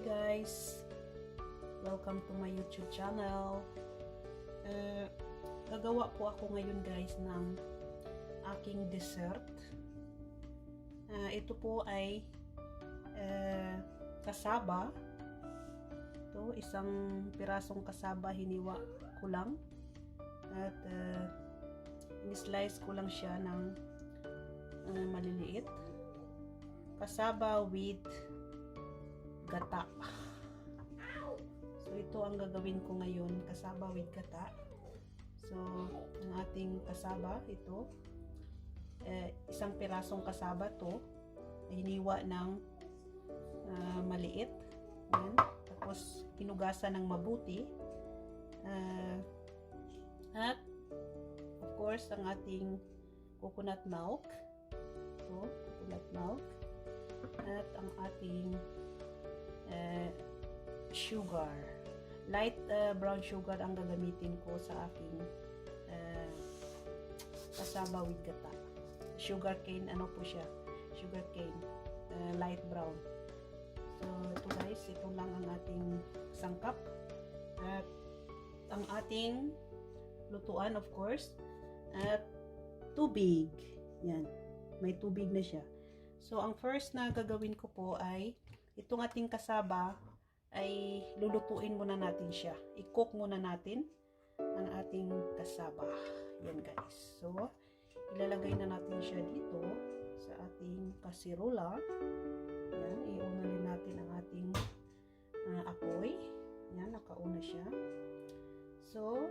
guys! Welcome to my YouTube channel. Gagawa po ako ngayon guys ng aking dessert. Ito po ay kasaba. Ito, isang pirasong kasaba, hiniwa ko lang. At in-slice ko lang siya ng maliliit. Kasaba with gata. So ito ang gagawin ko ngayon, kasaba with gata. So ang ating kasaba, ito isang pirasong kasaba to, hiniwa ng maliit. Yan. Tapos hinugasan ng mabuti. At of course ang ating coconut milk. Ito, coconut milk. At ang ating sugar, light brown sugar ang gagamitin ko sa aking kasaba with gata. Sugar cane, ano po siya, sugar cane, light brown. So ito guys, ito lang ang ating sangkap. At ang ating lutuan, of course, at tubig. Yan, may tubig na siya. So ang first na gagawin ko po ay itong ating kasaba ay lulutuin muna natin siya. I-cook muna natin ang ating kasaba. Yan guys. So, ilalagay na natin siya dito sa ating kasirola. Yan. Iunalin natin ang ating apoy. Yan. Nakauna siya. So,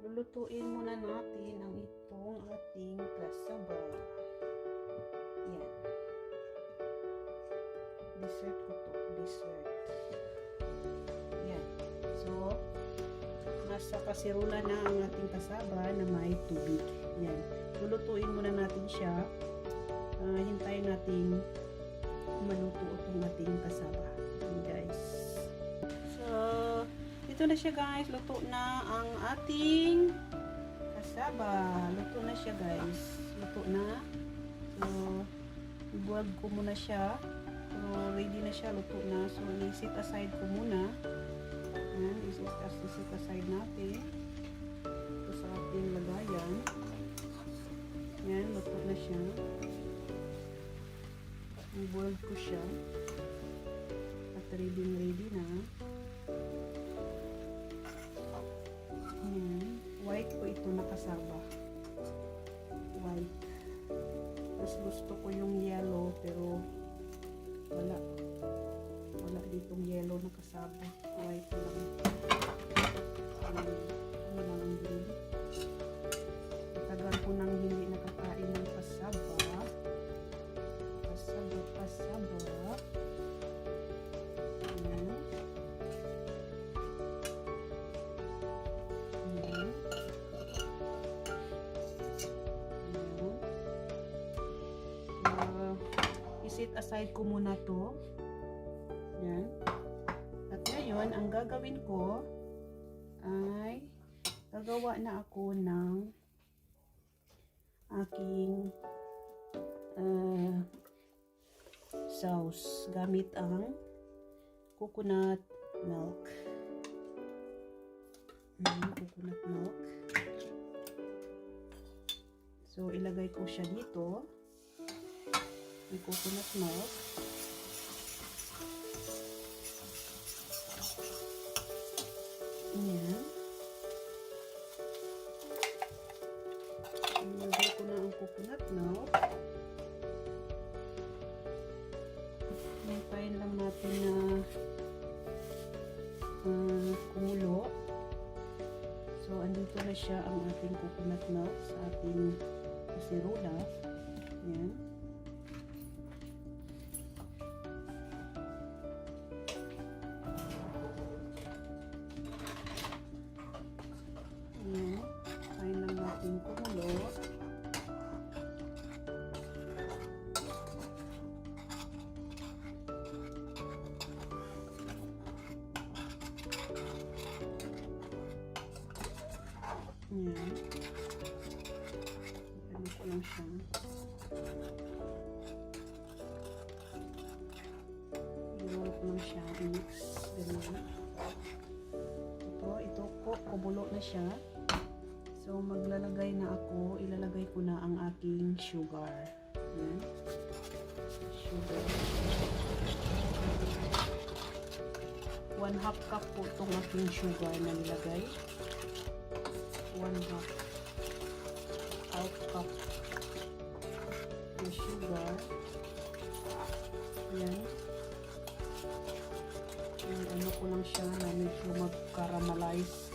lulutuin muna natin ang itong ating kasaba. Yan. Dessert ko to. Dessert. Yan. So, nasa kasirola na ang ating kasaba na may tubig. Yan. Lulutuin muna natin siya. Hintayin natin maluto itong ating kasaba. Yan guys. So, ito na siya guys. Luto na ang ating kasaba. Luto na siya guys. Luto na. So, ibuwag ko muna siya. So, ready na siya, luto na. So, i-set aside ko muna. Ayan, i-set aside natin. Ito sa ating lagayan. Ayan, luto na siya. I-boil ko siya. At ready na. Ayan, white ko ito nakasaba. White. Mas gusto ko yung yellow, pero wala ditong yellow na kasaba. White lang. Ano lang ang green. Matagal ko nang hindi nakakain ng kasaba. Kasaba. Ayan. Ayan. I-set aside ko muna to. Yan. At ngayon, ang gagawin ko ay gagawa na ako ng aking sauce gamit ang coconut milk. Coconut milk. So, ilagay ko siya dito. Yung coconut milk. Ayan. Ilagay ko na ang coconut milk. Hintayin lang natin na kumulo. So, andito na siya ang ating coconut milk sa ating kasirola. Ayan. Ayan. Kain lang natin kumulo. Ayan. Ano ko lang siya. ko lang siya i-mix. Ganun. Ito po, kumulo na siya. So, maglalagay na ako. Ilalagay ko na ang aking sugar. Yan. Sugar. 1/2 cup po itong aking sugar na nilagay. 1/2 cup na sugar. Yan. And ano ko lang siya na medyo mag-caramelize.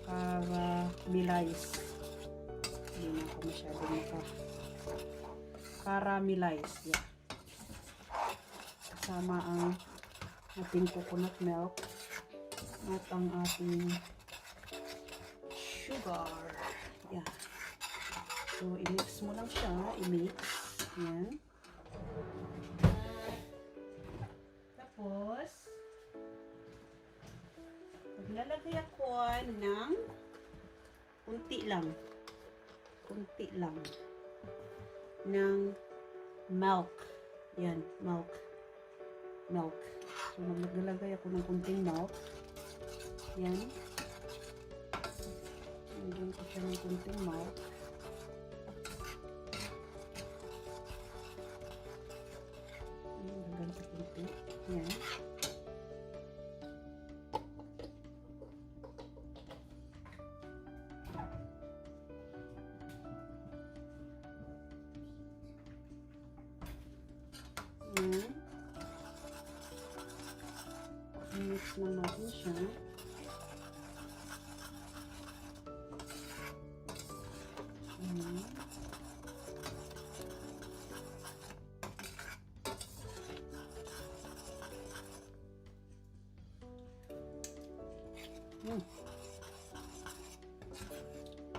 Caramelize. Hindi na ako masyado caramelize. Yeah. Kasama ang ating coconut milk at ang ating sugar. Yeah. So, i-mix mo lang siya. I-mix. Yan. Tapos, maglalagay ako ng kunti lang ng milk. Yan, milk. So, maglalagay ako ng kunting milk. Yan. Lagyan ko siya ng kunting milk. Lagyan sa kunti. Yan. Mix lang natin siya.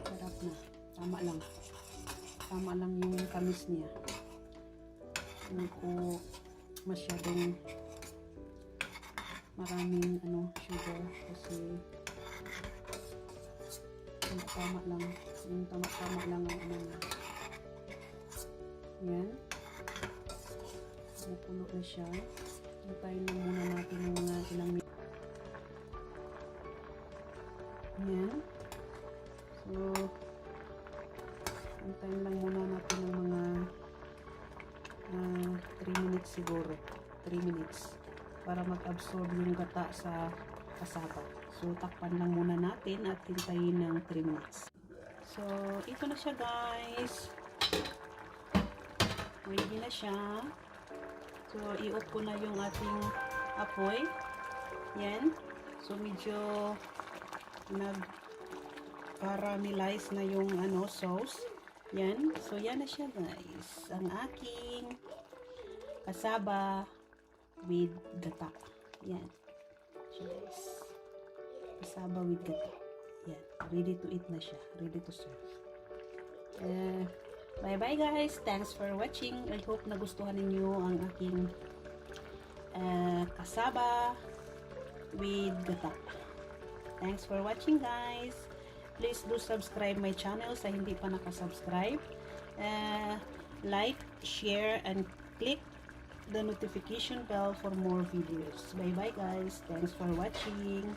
Sarap na. Tama lang yung tamis niya. Hindi ko masyadong maraming sugar kasi yung tama lang ang yan. Napulo na siya. Hintayin lang muna natin yung mga ilang minutes. Yan. So, hintayin lang muna natin yung mga 3 minutes siguro. 3 minutes. Para mag-absorb yung gata sa kasaba. So, takpan lang muna natin at hintayin ng 3 minutes. So, ito na siya guys. Ready na siya. So, i-off ko na yung ating apoy. Yan. So, medyo nag-caramelize na yung sauce. Yan. So, yan na siya guys. Ang aking kasaba with gata. Yan. So guys, kasaba with gata. Yan. Ready to eat na siya. Ready to serve. Bye bye guys. Thanks for watching. I hope nagustuhan ninyo ang aking kasaba with gata. Thanks for watching guys. Please do subscribe my channel sa hindi pa nakasubscribe. Like, share, and click the notification bell for more videos. Bye bye guys. Thanks for watching.